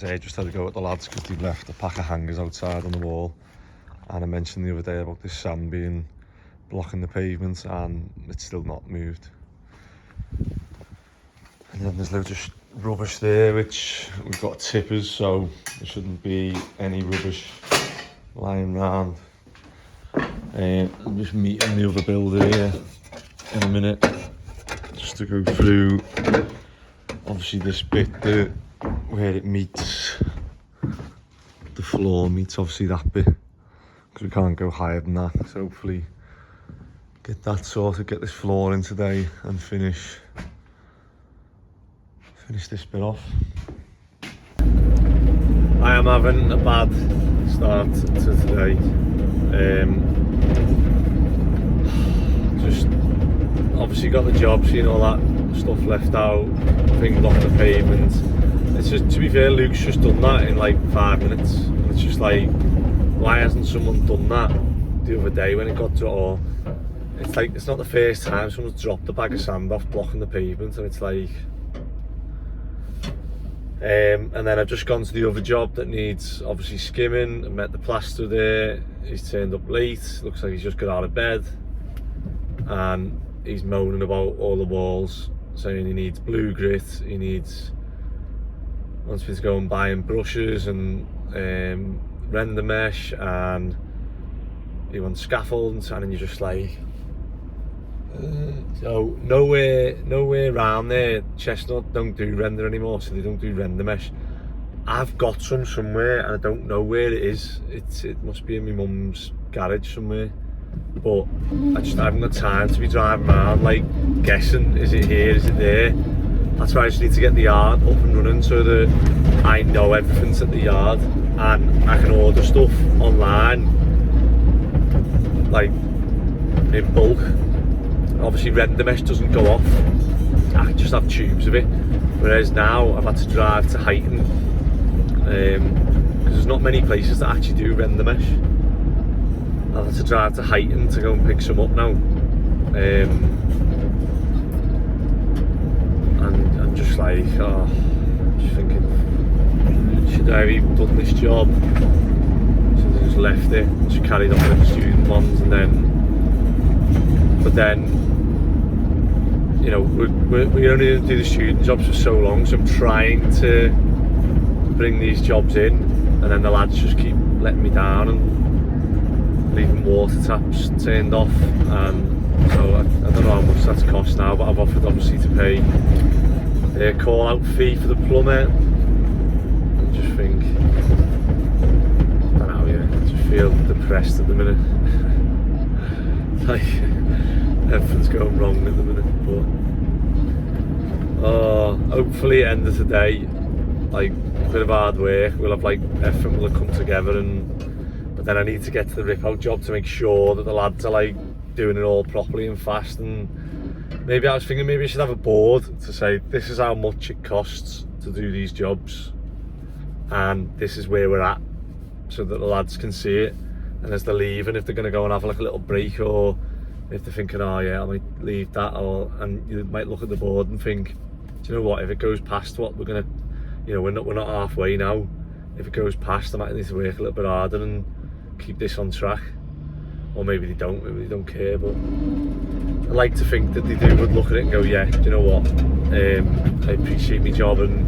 say, I just had to go with the lads because they've left a pack of hangers outside on the wall, and I mentioned the other day about this sand being blocking the pavement, and it's still not moved. And then there's loads of rubbish there, which we've got tippers, so there shouldn't be any rubbish lying around. I'm just meeting the other builder here in a minute, just to go through obviously this bit where it meets the floor, meets obviously that bit, because we can't go higher than that. So hopefully get that sorted, get this floor in today and finish this bit off. I am having a bad start to today. Just obviously got the job, seeing all that stuff left out, things off the pavement. It's just, to be fair, Luke's just done that in like 5 minutes. And it's just like, why hasn't someone done that the other day when it got to it all? It's like, it's not the first time someone's dropped a bag of sand off blocking the pavement, and it's like... and then I've just gone to the other job that needs obviously skimming. I met the plasterer there, he's turned up late, looks like he's just got out of bed, and he's moaning about all the walls, saying he needs blue grit, he wants me to go and buy him brushes and render mesh, and he wants scaffolding, and you're just like, so nowhere around there. Chestnut don't do render anymore, so they don't do render mesh. I've got some somewhere and I don't know where it is. It must be in my mum's garage somewhere, but I haven't got time to be driving around like guessing, is it here, is it there? That's why I just need to get the yard up and running so that I know everything's at the yard and I can order stuff online like in bulk. Obviously render mesh doesn't go off, I just have tubes of it, whereas now I've had to drive to Heighton because there's not many places that actually do render mesh. I've had to drive to Heighton to go and pick some up now, and I'm just like, I'm just thinking, should I have even done this job? So I just left it, just carried on with the student ones, and then you know, we only do the student jobs for so long, so I'm trying to bring these jobs in, and then the lads just keep letting me down and leaving water taps turned off, and so I don't know how much that's cost now, but I've offered obviously to pay a call out fee for the plumber. I just think, I don't know, yeah, I just feel depressed at the minute. Like, everything's going wrong at the minute, but hopefully at the end of today, like a bit of hard work, we'll have like everything will have come together, but then I need to get to the rip out job to make sure that the lads are like doing it all properly and fast. And maybe I was thinking maybe I should have a board to say this is how much it costs to do these jobs and this is where we're at, so that the lads can see it, and as they're leaving, if they're going to go and have like a little break, or if they're thinking, oh yeah, I might leave that, and you might look at the board and think, do you know what, if it goes past what we're gonna, you know, we're not halfway now, if it goes past, I might need to work a little bit harder and keep this on track. Or maybe they don't care, but I like to think that they would look at it and go, yeah, do you know what, I appreciate my job and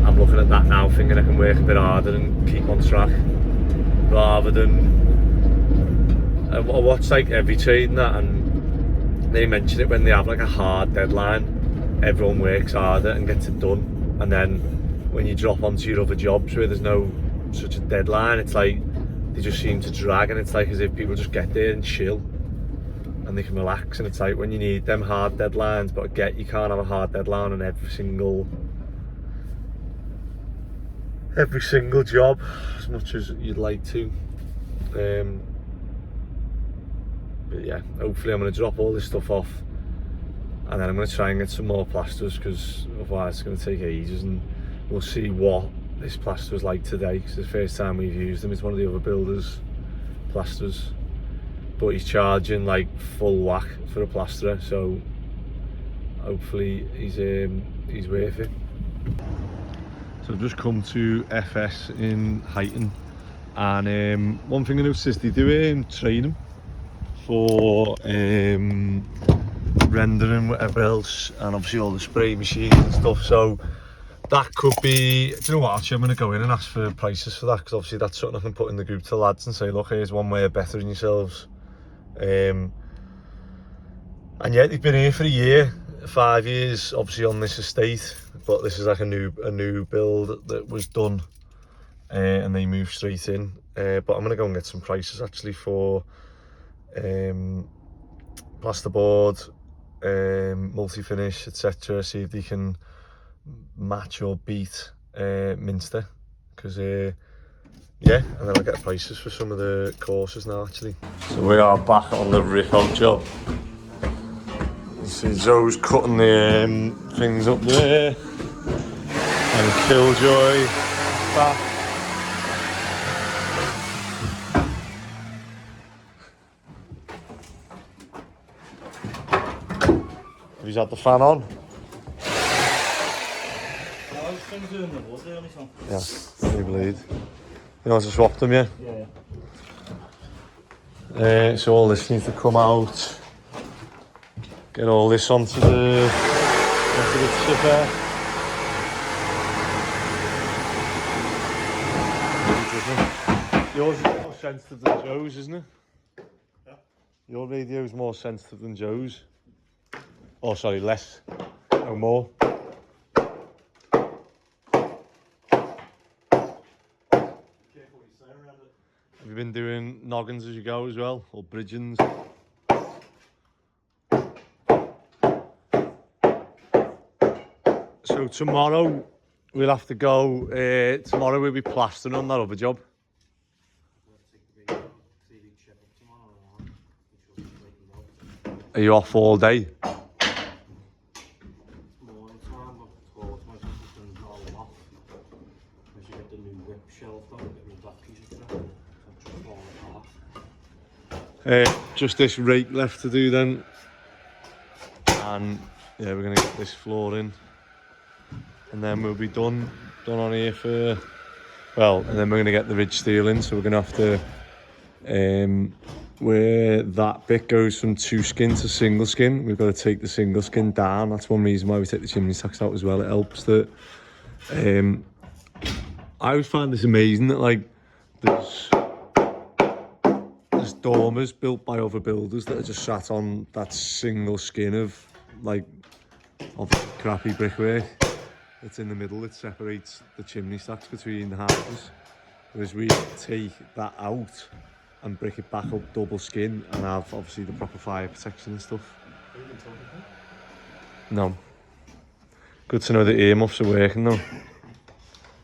I'm looking at that now thinking I can work a bit harder and keep on track, rather than I watch like every trade and that, and they mention it when they have like a hard deadline, everyone works harder and gets it done, and then when you drop onto your other jobs where there's no such a deadline, it's like they just seem to drag, and it's like as if people just get there and chill and they can relax, and it's like when you need them hard deadlines, but you can't have a hard deadline on every single job as much as you'd like to. But yeah, hopefully I'm going to drop all this stuff off, and then I'm going to try and get some more plasters, because otherwise it's going to take ages, and we'll see what this plaster is like today, because it's the first time we've used them. It's one of the other builders' plasters, but he's charging like full whack for a plasterer, so hopefully he's worth it. So So I've just come to FS in Huyton, and one thing I noticed is they do training for rendering, whatever else, and obviously all the spray machines and stuff. So that could be, do you know what, actually I'm going to go in and ask for prices for that, because obviously that's something I can put in the group to the lads and say, look, here's one way of bettering yourselves. And yeah, they've been here for a year, 5 years obviously on this estate, but this is like a new build that was done, and they moved straight in. But I'm going to go and get some prices actually for plasterboard, multi-finish, etc. See if they can match or beat Minster, because yeah, and then I'll get prices for some of the courses now actually. So we are back on the rip-out job. You see Joe's cutting the things up there, and Killjoy back. Have you had the fan on? Yeah, they bleed. You want to swap them, yeah? Yeah. So all this needs to come out. Get all this onto the chipper. Yours is more sensitive than Joe's, isn't it? Yeah. Your radio is more sensitive than Joe's. Oh, sorry, less. No more. Have you been doing noggins as you go as well, or bridgings? So tomorrow we'll have to go. Tomorrow we'll be plastering on that other job. Are you off all day? Just this rake left to do then, and yeah, we're gonna get this floor in, and then we'll be done on here for, well, and then we're gonna get the ridge steel in. So we're gonna have to where that bit goes from 2 skin to single skin, we've got to take the single skin down. That's one reason why we take the chimney stacks out as well. It helps that I always find this amazing that like there's dormers built by other builders that are just sat on that single skin of crappy brickwork that's in the middle that separates the chimney stacks between the houses, whereas we take that out and brick it back up double skin and have obviously the proper fire protection and stuff. No. Good to know the earmuffs are working though.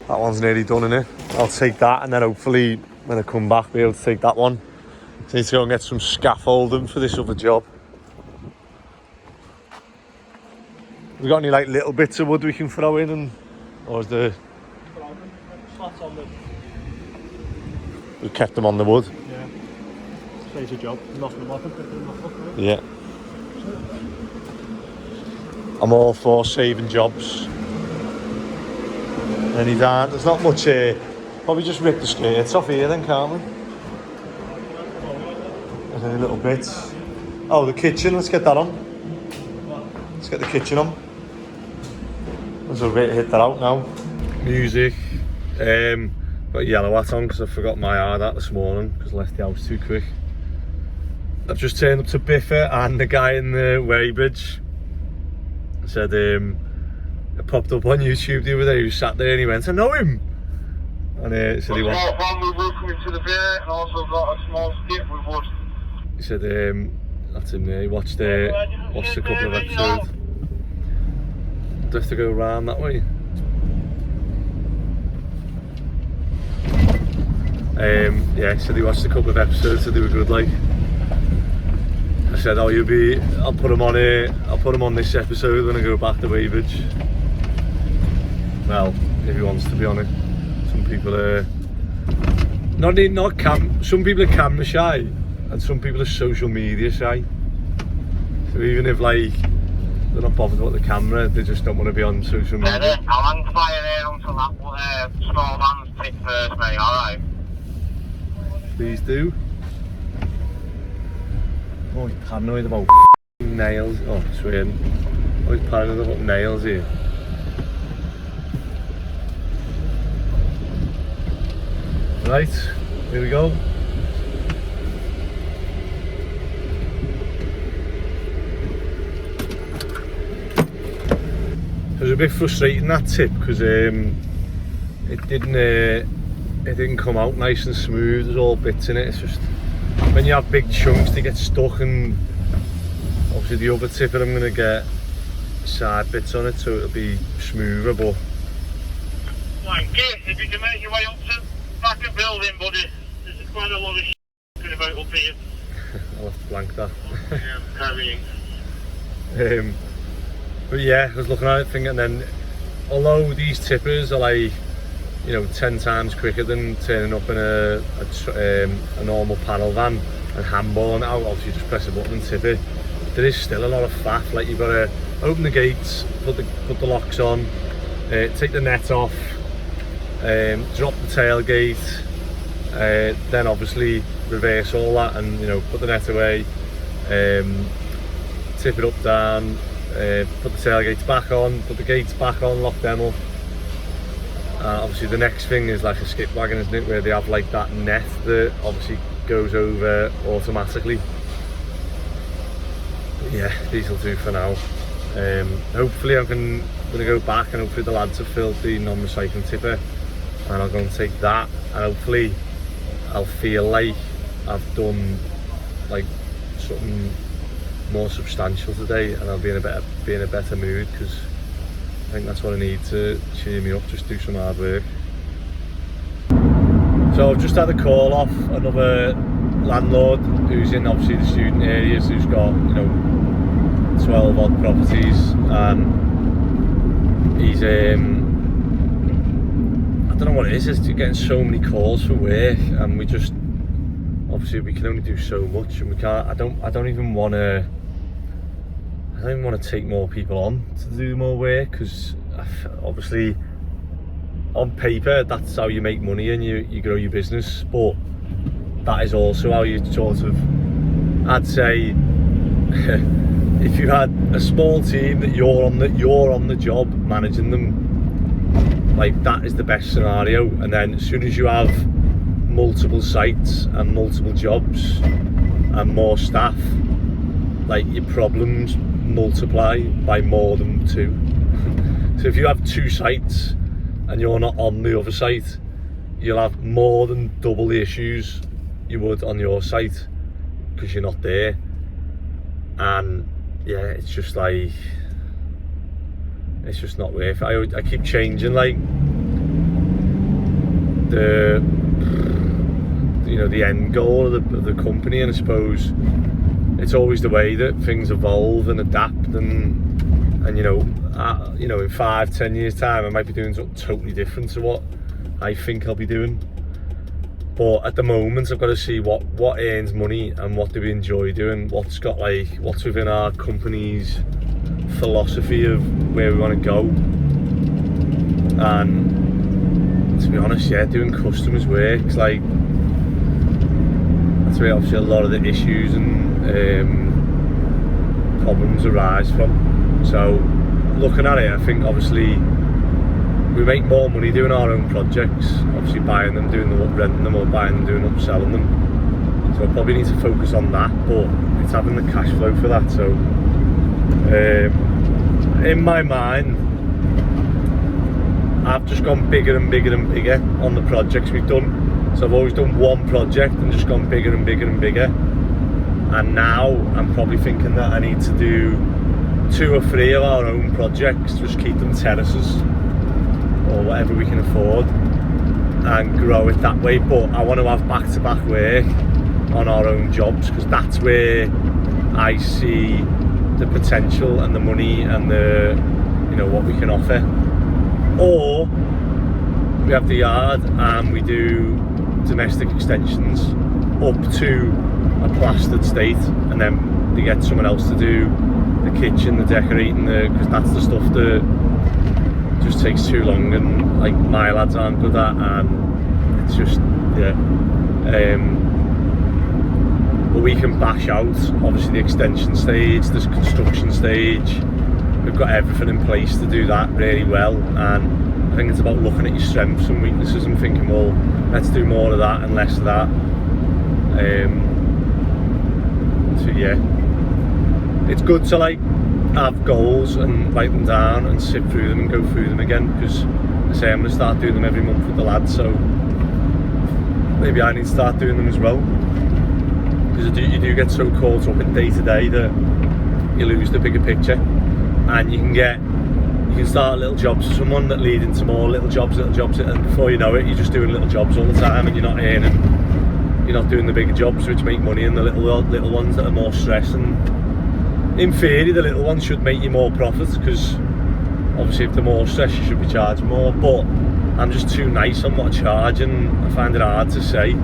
That one's nearly done, innit? I'll take that, and then hopefully when I come back be able to take that one. So I need to go and get some scaffolding for this other job. We got any like little bits of wood we can throw in, and or is the slats on the? We kept them on the wood. Yeah. Saves a job. Knocking them off and picking them off. Yeah. I'm all for saving jobs. And he's on. There's not much here. Probably just rip the skirts off here then, can't we? There's any little bits. Oh, the kitchen. Let's get that on. Let's get the kitchen on. There's a bit to hit that out now. Music. Got yellow hat on because I forgot my hard hat this morning because I left the house too quick. I've just turned up to Biffa and the guy in the Weybridge said it popped up on YouTube the other day. He was sat there and he went, I know him. And said he wants. Family wood coming to the beer, and also got a small skip with wood. He said that's him there. He watched a couple of episodes. Do I have to go around that way? Yeah, he said he watched a couple of episodes, so they were good. Like I said, oh, I'll put him on here. I'll put him on this episode when I go back to Weybridge. Well, if he wants to be on it. Some people are some people are camera shy, and some people are social media shy. So even if like they're not bothered about the camera, they just don't want to be on social media. I'll hang fire there for that small man's tip first, mate, alright? Please do. Oh, he's paranoid about nails. Oh, swearing. Oh, he's paranoid about nails here. Right, here we go. It was a bit frustrating, that tip, because it didn't come out nice and smooth. There's all bits in it. It's just when you have big chunks, they get stuck, and obviously the other tip, I'm gonna get side bits on it so it'll be smoother. But Thank you. If you can make your way up to back of building, buddy, there's quite a lot of shit about up here. I'll have to blank that. Yeah, carrying. But yeah, I was looking at it thinking, and then although these tippers are like, you know, 10 times quicker than turning up in a normal panel van and handballing it out, obviously you just press a button and tip it, there is still a lot of faff. Like, you've got to open the gates, put the locks on, take the net off, drop the tailgate, then obviously reverse all that and, you know, put the net away, tip it up, down, put the tailgates back on, put the gates back on, lock them up. Obviously the next thing is like a skip wagon, isn't it, where they have like that net that obviously goes over automatically. But yeah, these will do for now. Hopefully I'm going to go back, and hopefully the lads have filled the non-recycling tipper, and I'll go and take that, and hopefully I'll feel like I've done like something more substantial today, and I'll be in a better mood, because I think that's what I need to cheer me up, just do some hard work. So I've just had a call off another landlord who's in obviously the student areas, who's got, you know, 12 odd properties, and he's I don't know what it is, he's getting so many calls for work, and we just, obviously we can only do so much, and we can't, I don't even want to take more people on to do more work, because obviously on paper that's how you make money and you grow your business, but that is also how you sort of, I'd say, if you had a small team that you're on the job managing them, like, that is the best scenario. And then as soon as you have multiple sites and multiple jobs and more staff, like, your problems multiply by more than 2. So if you have 2 sites and you're not on the other site, you'll have more than double the issues you would on your site, because you're not there. And yeah, it's just like, it's just not worth it. I keep changing, like, the end goal of the company, and I suppose it's always the way that things evolve and adapt, and in 5-10 years time I might be doing something totally different to what I think I'll be doing. But at the moment I've got to see what earns money and what do we enjoy doing, what's within our company's philosophy of where we want to go. And to be honest, yeah, doing customers work, like, that's where obviously a lot of the issues and problems arise from. So looking at it, I think obviously we make more money doing our own projects, obviously buying them, doing them up, renting them, or buying them, doing them, selling them. So I probably need to focus on that, but it's having the cash flow for that. So in my mind, I've just gone bigger and bigger and bigger on the projects we've done. So I've always done one project and just gone bigger and bigger and bigger. And now I'm probably thinking that I need to do 2 or 3 of our own projects, just keep them terraces or whatever we can afford, and grow it that way. But I want to have back-to-back work on our own jobs, because that's where I see the potential and the money and the, what we can offer. Or we have the yard and we do domestic extensions up to a plastered state, and then they get someone else to do the kitchen, the decorating, because that's the stuff that just takes too long, and like my lads aren't good at, and it's just, yeah. But we can bash out, obviously, the extension stage, there's construction stage. We've got everything in place to do that really well, and I think it's about looking at your strengths and weaknesses and thinking, well, let's do more of that and less of that. So yeah, it's good to like have goals and write them down and sit through them and go through them again, because I say I'm going to start doing them every month with the lads, so maybe I need to start doing them as well, because you do get so caught up in day to day that you lose the bigger picture, and you can start little jobs for someone that lead into more little jobs, and before you know it, you're just doing little jobs all the time, and you're not earning, you're not doing the bigger jobs which make money, and the little ones that are more stress. And in theory, the little ones should make you more profits, because obviously if they're more stress, you should be charging more. But I'm just too nice on what I charge, and I find it hard to say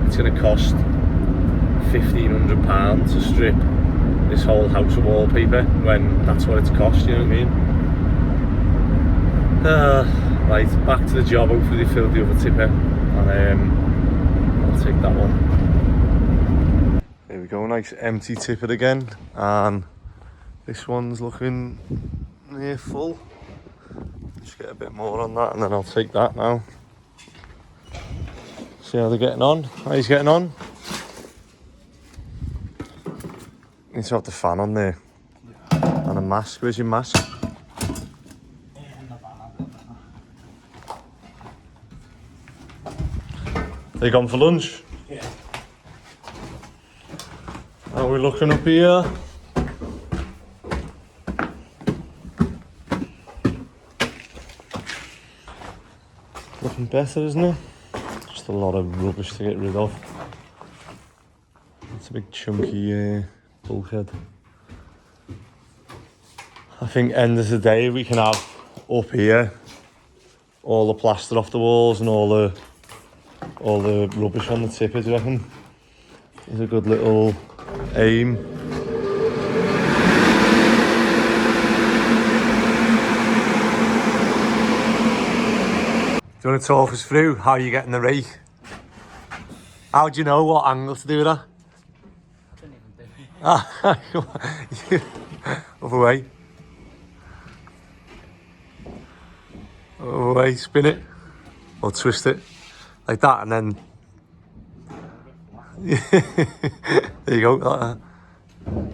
it's going to cost £1,500 to strip this whole house of wallpaper when that's what it's cost, you know what I mean? Right, back to the job. Hopefully they filled the other tipper, and I'll take that one. There we go, nice empty tipper again, and this one's looking near full. Just get a bit more on that, and then I'll take that now. See how they're getting on. How he's getting on. Need to have the fan on there. And a mask. Where's your mask? They gone for lunch? Yeah. How are we looking up here? Looking better, isn't it? Just a lot of rubbish to get rid of. It's a big chunky bulkhead. I think end of the day we can have up here all the plaster off the walls and all the rubbish on the tipper, do you reckon? It's a good little aim. Do you want to talk us through how you're getting the rake? How do you know what angle to do that? I don't even do it. Other way. Other way, spin it. Or twist it. Like that, and then... there you go, like that. You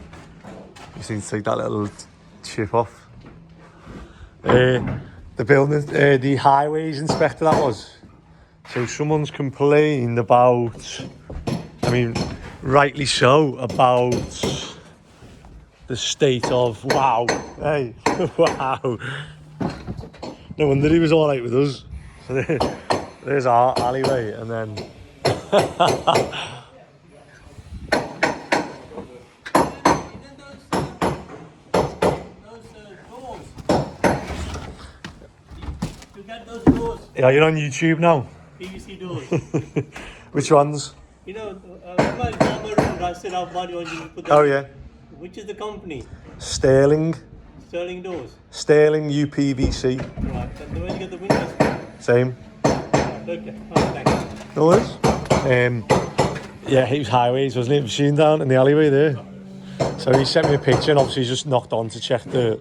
just need to take that little chip off. The building, the highways inspector that was. So someone's complained about, I mean, rightly so, about the state of, wow, hey, wow. No wonder he was alright with us. So there's our alleyway, and then... Yeah, you're on YouTube now. PVC doors. Which ones? You know, Oh yeah. Which is the company? Sterling. Sterling doors. Sterling UPVC. Right. And where did you get the windows? Same. Right, okay. Oh, thanks. No worries. Yeah, he was highways, wasn't he? Machine down in the alleyway there. So he sent me a picture, and obviously he's just knocked on to check that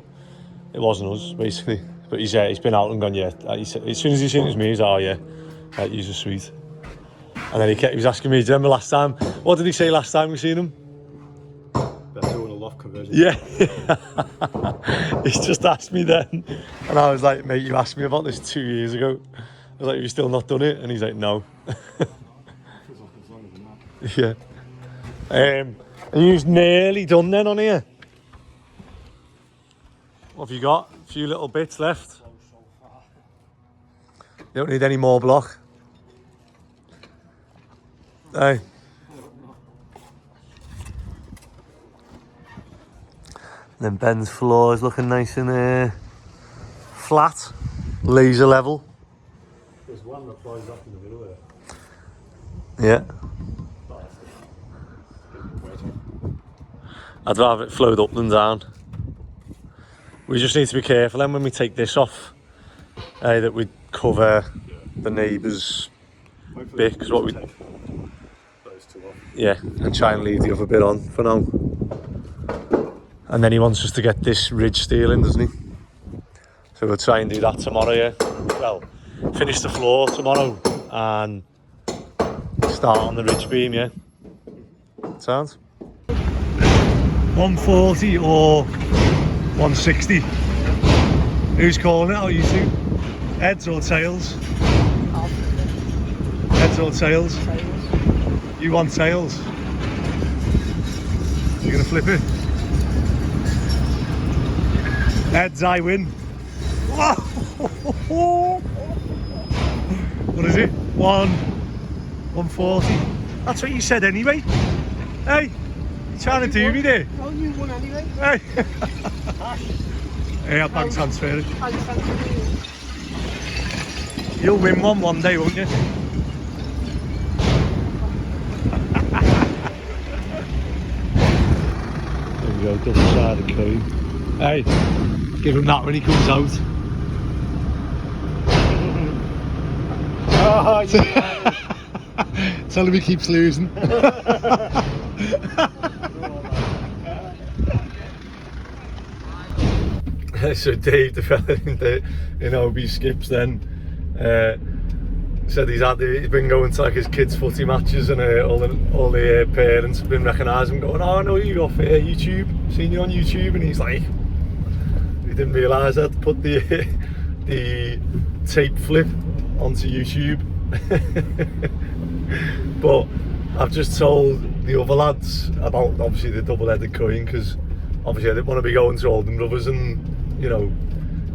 it wasn't us, basically. But he's been out and gone, yeah. As soon as he seen it was me, he's, oh yeah, you are sweet. And then he was asking me, do you remember last time? What did he say last time we seen him? They're doing a loft conversion. Yeah. He's just asked me then. And I was like, mate, you asked me about this 2 years ago. I was like, have you still not done it? And he's like, no. Yeah. And you've nearly done then on here. What have you got? A few little bits left. You don't need any more block. Hey. And then Ben's floor is looking nice and flat, laser level. There's one that flies up in the middle there. Yeah. I'd rather it flowed up than down. We just need to be careful then when we take this off, that we'd cover the neighbours' bit, because what we, Those two off. yeah, and try and leave the other bit on for now. And then he wants us to get this ridge steel in, doesn't he? So we'll try and do that tomorrow, yeah. Well, finish the floor tomorrow and start on the ridge beam, yeah. Sounds? 140 or 160? Who's calling it? How you two? Heads or tails? Heads or tails? You want tails? You're gonna flip it? Heads, I win. What is it? 140. That's what you said anyway. Hey, you trying to do me there? Well, you won anyway. Hey. Hey, I'll bank transfer it. You'll win one day, won't you? There we go, double-sided coin. Hey, give him that when he comes out. Oh, yeah. Tell him he keeps losing. So Dave, the fella in OB Skips, then said he's been going to like his kids' footy matches, and all the parents have been recognising him, going, "Oh, I know you off YouTube, seen you on YouTube," and he's like, he didn't realise I'd put the tape flip onto YouTube. But I've just told the other lads about obviously the double-headed coin, because obviously I didn't want to be going to Olden Brothers and, you know,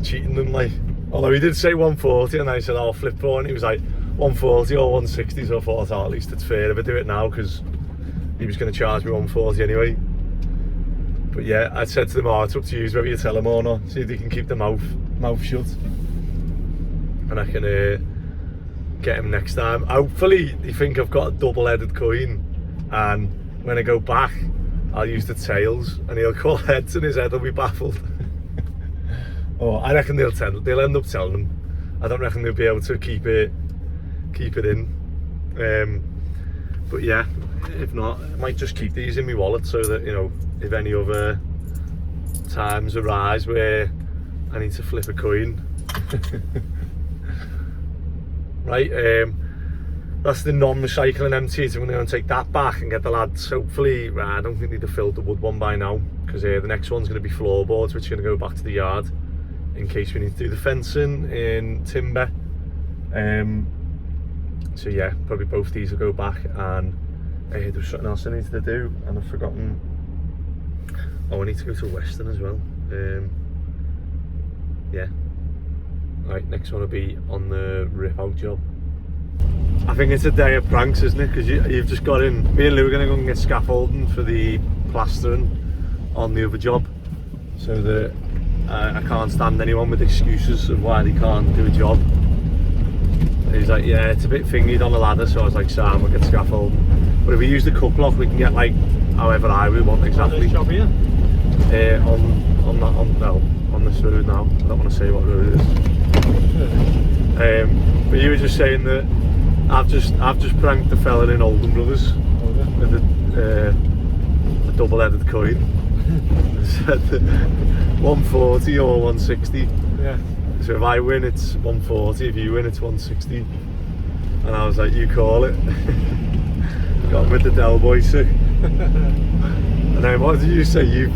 cheating them, like. Although he did say 140, and I said I'll flip for, and he was like 140 or 160, so I thought, oh, at least it's fair if I do it now, because he was going to charge me 140 anyway. But yeah, I said to them, oh, it's up to you whether you tell him or not, see if they can keep the mouth shut, and I can get him next time. Hopefully they think I've got a double-headed coin, and when I go back I'll use the tails and he'll call heads and his head will be baffled. Oh, I reckon they'll end up telling him. I don't reckon they'll be able to keep it in. But yeah, if not, I might just keep these in my wallet, so that, you know, if any other times arise where I need to flip a coin. Right, that's the non-recycling MT, so I'm going to take that back and get the lads, hopefully, I don't think they'd have filled the wood one by now, because the next one's going to be floorboards, which are going to go back to the yard in case we need to do the fencing in timber. So yeah, probably both these will go back, and there was something else I needed to do and I've forgotten. Oh, I need to go to Western as well. Yeah. Right, next one will be on the rip out job. I think it's a day of pranks, isn't it? Because you've just got in. Me and Lou are going to go and get scaffolding for the plastering on the other job, so that I can't stand anyone with excuses of why they can't do a job. And he's like, yeah, it's a bit fingered on the ladder, so I was like, Sam, we'll get scaffolding. But if we use the cut block, we can get like however high we want exactly. This job here? On this road now. I don't want to say what road it is. But you were just saying that I've just pranked the fella in Olden Brothers with a double-headed coin. Said 140 or 160. Yeah. So if I win, it's 140. If you win, it's 160. And I was like, you call it. Got him with the Del Boy too. And then what did you say? You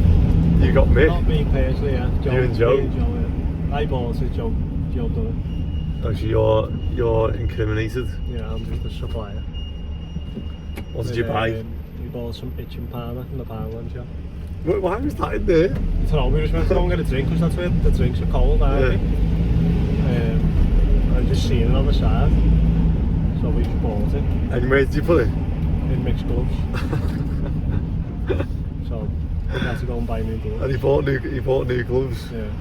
got me? Not me personally, yeah. Joe, you and Joe? Yeah. I bought it, Joe done it. Oh, so you're incriminated? Yeah, I'm just a supplier. What did you buy? We bought some itching powder from the Poundland shop. Why was that in there? I don't know, we just went to go and get a drink, because that's where the drinks are cold, aren't they? I just seen it on the side, so we just bought it. And where did you put it? In mixed gloves. So we had to go and buy new gloves. And he bought new gloves? Yeah.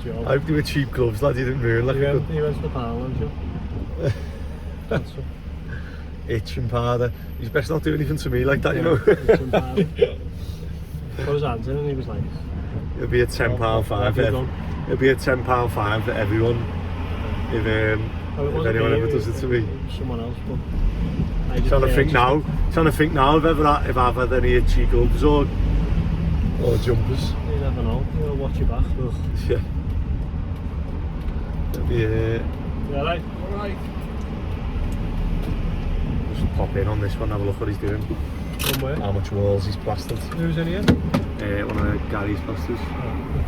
Joe. I hope they were cheap gloves, lad, you didn't ruin like He went to the Poundland shop. That's it. Itching powder. He's best not do anything to me like that, you know. Itching powder. Put his hands in and he was like, It'll be a £10 fine for everyone. It'll be a £10 fine for everyone if wasn't anyone me, ever does it to me. Someone else, but I just Trying to think now if I've had any itchy gloves or jumpers. You never know. You gotta watch your back. Ugh. Yeah. Yeah, right. Alright. Just pop in on this one, have a look what he's doing. Somewhere. How much walls he's plastered. Who's in here? One of Gary's plasters.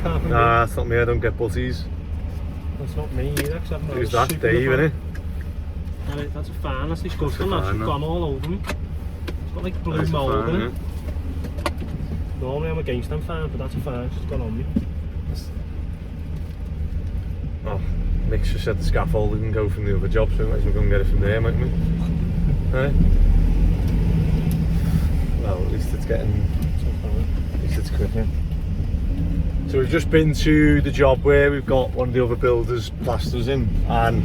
Carpenter. Nah, it's not me, I don't get buzzies. That's not me either, except for Who's that? Dave, innit? That's a fan, that's disgusting. That's fan, gone all over me. It's got like blue That's a mould fan, in it. Normally I'm against them fans, but that's a fan, it's just gone on me. Oh, Mick's just said the scaffolding can go from the other job, so we might as well go and get it from there, mightn't we? Right? Well, at least it's getting... At least it's quick, yeah. So we've just been to the job where we've got one of the other builders' plasters in, and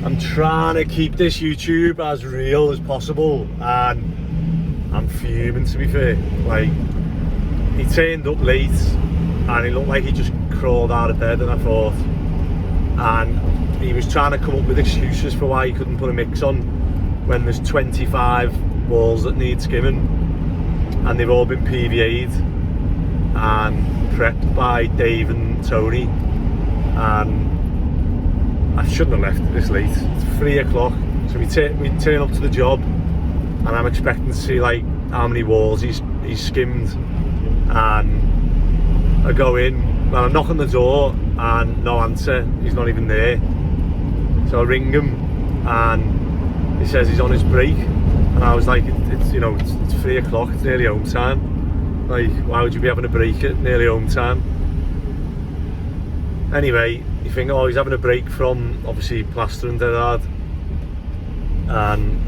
I'm trying to keep this YouTube as real as possible, and I'm fuming, to be fair. Like, he turned up late and he looked like he just crawled out of bed, and I thought, and he was trying to come up with excuses for why he couldn't put a mix on when there's 25 walls that need skimming and they've all been PVA'd and prepped by Dave and Tony, and I shouldn't have left it this late. It's 3 o'clock, so we turn up to the job and I'm expecting to see like how many walls he's skimmed, and I go in, well, I knock on the door and no answer, he's not even there. So I ring him and he says he's on his break, and I was like, it's 3 o'clock, it's nearly home time. Like, why would you be having a break at nearly home time? Anyway, you think, oh, he's having a break from obviously plastering dead hard, and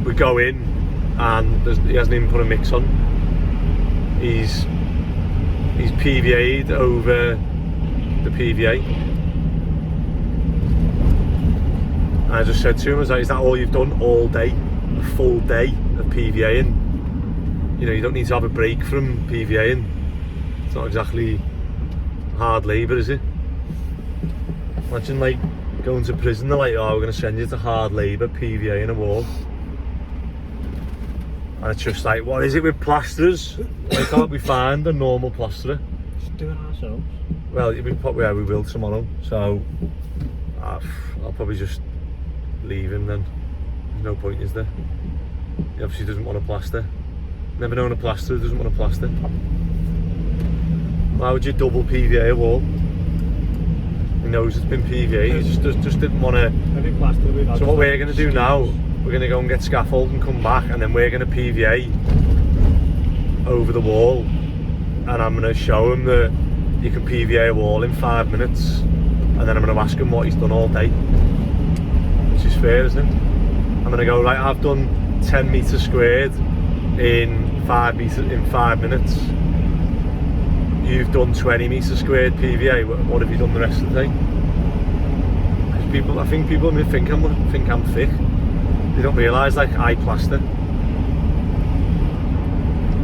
we go in and he hasn't even put a mix on. He's PVA'd over the PVA. And I just said to him, I was like, is that all you've done all day? A full day of PVAing? You know, you don't need to have a break from PVAing. It's not exactly hard labour, is it? Imagine like going to prison, they're like, oh, we're going to send you to hard labour, PVAing a wall. And it's just like, what is it with plasterers? Why can't we find a normal plasterer? Just do it ourselves. Well, we will tomorrow, so I'll probably just leave him then. There's no point, is there? He obviously doesn't want to plaster. Never known a plasterer doesn't want to plaster. Why would you double PVA a wall? He knows it's been PVA, he just didn't want to. So what we're going to do now, we're going to go and get scaffold and come back, and then we're going to PVA over the wall, and I'm going to show him that you can PVA a wall in 5 minutes, and then I'm going to ask him what he's done all day, which is fair, isn't it? I'm going to go, like, I've done 10 metres squared in 5 minutes. You've done 20 metres squared PVA. What have you done the rest of the day? I think people think I'm thick. They don't realise, like, I plaster.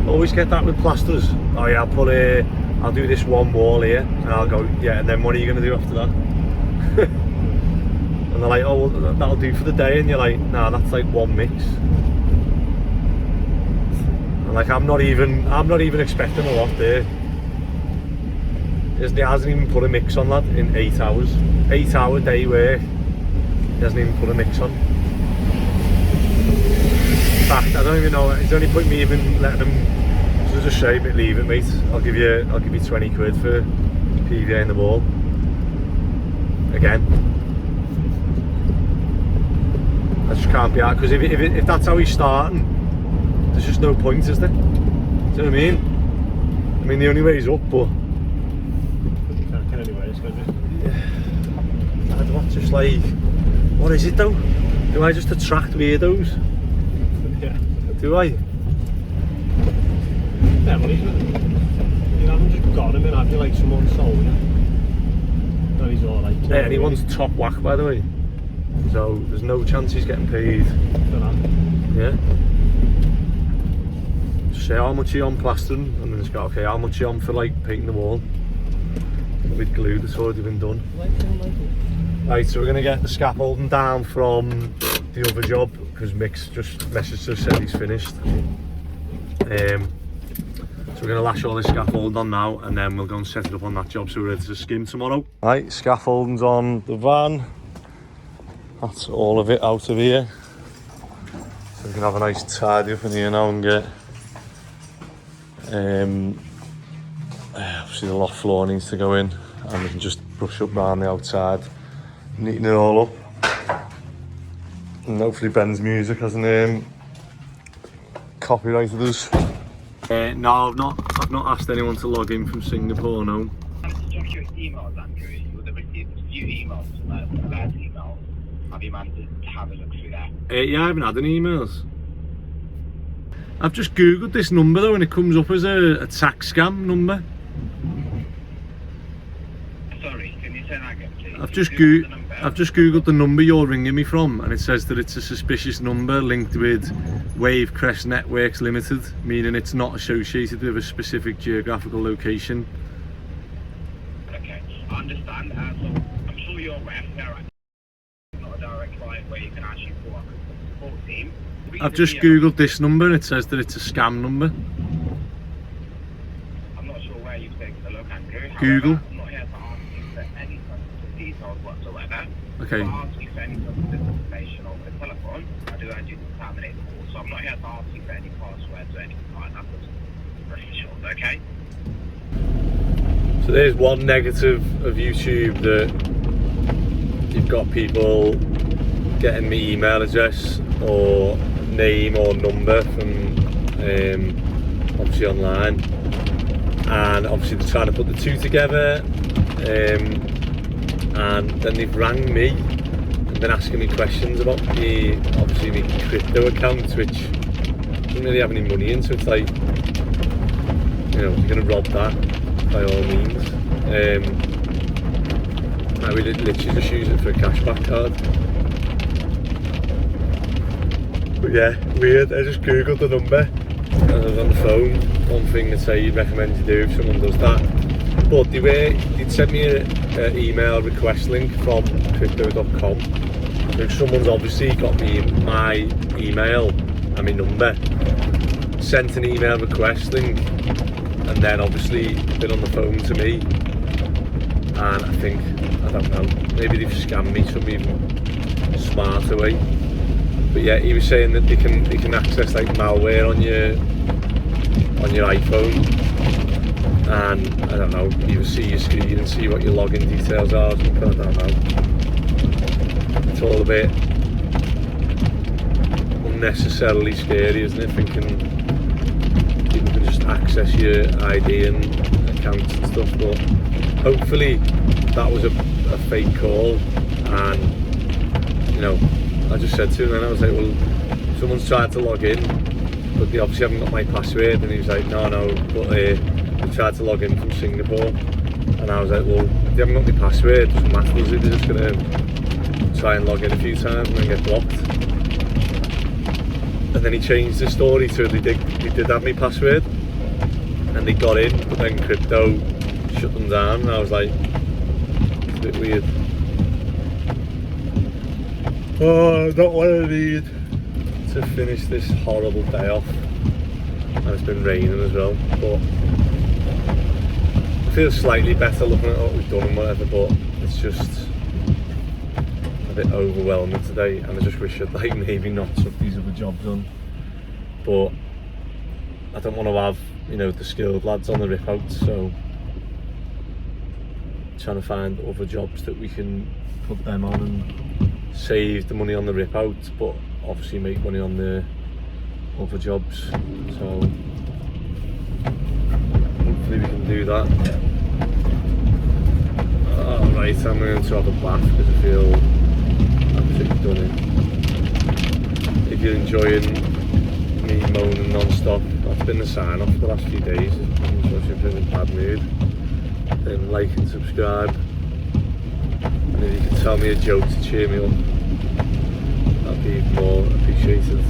Always get that with plasters. Oh yeah, I'll do this one wall here, and I'll go, yeah, and then what are you going to do after that? And they're like, oh, well, that'll do for the day, and you're like, nah, that's like one mix. And like, I'm not even expecting a lot there. He hasn't even put a mix on, lad, in 8 hours. 8 hour day work. He hasn't even put a mix on. In fact, I don't even know. It's only point me even letting him. So just say, but leave it, mate. I'll give you 20 quid for PVA in the wall. Again. I just can't be out, because if that's how he's starting, there's just no point, is there? Do you know what I mean? I mean, the only way is up, but. Just like, what is it though? Do I just attract weirdos? Yeah. Do I? Yeah, well, you haven't just got him and have you like someone sold you. No, he's alright. Yeah, and he wants top whack, by the way. So there's no chance he's getting paid. Yeah. Just say how much are you on plastering, and then just go, okay, how much are you on for like painting the wall with glue that's already been done. Right, so we're going to get the scaffolding down from the other job because Mick's just messaged us, said he's finished. So we're going to lash all this scaffolding on now and then we'll go and set it up on that job so we're ready to skim tomorrow. Right, scaffolding's on the van. That's all of it out of here. So we can have a nice tidy up in here now and get obviously the loft floor needs to go in and we can just brush up around the outside, neaten it all up. And hopefully Ben's music hasn't copyrighted us. No, I've not asked anyone to log in from Singapore, no. Check your emails, Andrew. You would have received a few emails, bad emails. Have you managed to have a look through that? Yeah, I haven't had any emails. I've just googled this number though and it comes up as a tax scam number. Sorry, can you say that again, please? I've just googled the number you're ringing me from and it says that it's a suspicious number linked with Wavecrest Networks Limited, meaning it's not associated with a specific geographical location. Okay, I understand. So I'm sure you're aware there are not a direct line where you can actually call up a support team. I've just googled this number and it says that it's a scam number. I'm not sure where you've taken a look, Andrew. Google. However, I'm not here to ask you for any sensitive details whatsoever. Okay. If I ask you for any sensitive information over the telephone, I do urge you to terminate the call. So I'm not here to ask you for any passwords or anything like that. Rest assured, okay? So there's one negative of YouTube, that you've got people getting me email address or name or number from obviously online, and obviously they're trying to put the two together, and then they've rang me and been asking me questions about me, obviously my crypto account, which doesn't really have any money in, so it's like, you know, you're going to rob that by all means. I would literally just use it for a cashback card. But yeah, weird. I just googled the number and I was on the phone. One thing they'd say you'd recommend you do if someone does that. But they'd sent me an email request link from crypto.com. So someone's obviously got me my email and my number, sent an email request link, and then obviously been on the phone to me. And I think, I don't know, maybe they've scammed me some even smarter way. But yeah, he was saying that they can access like malware on your iPhone, and I don't know, either see your screen and see what your login details are or something, I don't know. It's all a bit unnecessarily scary, isn't it? Thinking people can just access your ID and accounts and stuff, but hopefully that was a fake call. And you know, I just said to him, and I was like, well, someone's tried to log in, but they obviously haven't got my password. And he was like, no, but they tried to log in from Singapore. And I was like, well, if they haven't got my password, it doesn't matter, is it? They're just going to try and log in a few times and then get blocked. And then he changed the story to they did have my password and they got in, but then crypto shut them down. And I was like, it's a bit weird. Oh, not what I need to finish this horrible day off. And it's been raining as well, but I feel slightly better looking at what we've done and whatever, but it's just a bit overwhelming today, and I just wish I'd like maybe not took these other jobs on. But I don't want to have, you know, the skilled lads on the rip out, so trying to find other jobs that we can put them on and save the money on the rip out, but obviously make money on the other jobs. So hopefully we can do that. Alright, I'm going to have a bath because I feel absolutely done in. If you're enjoying me moaning non-stop, that's been the sign off for the last few days. I'm sure you've been in a bad mood. Then like and subscribe. And if you can tell me a joke to cheer me up, that'd be more appreciated.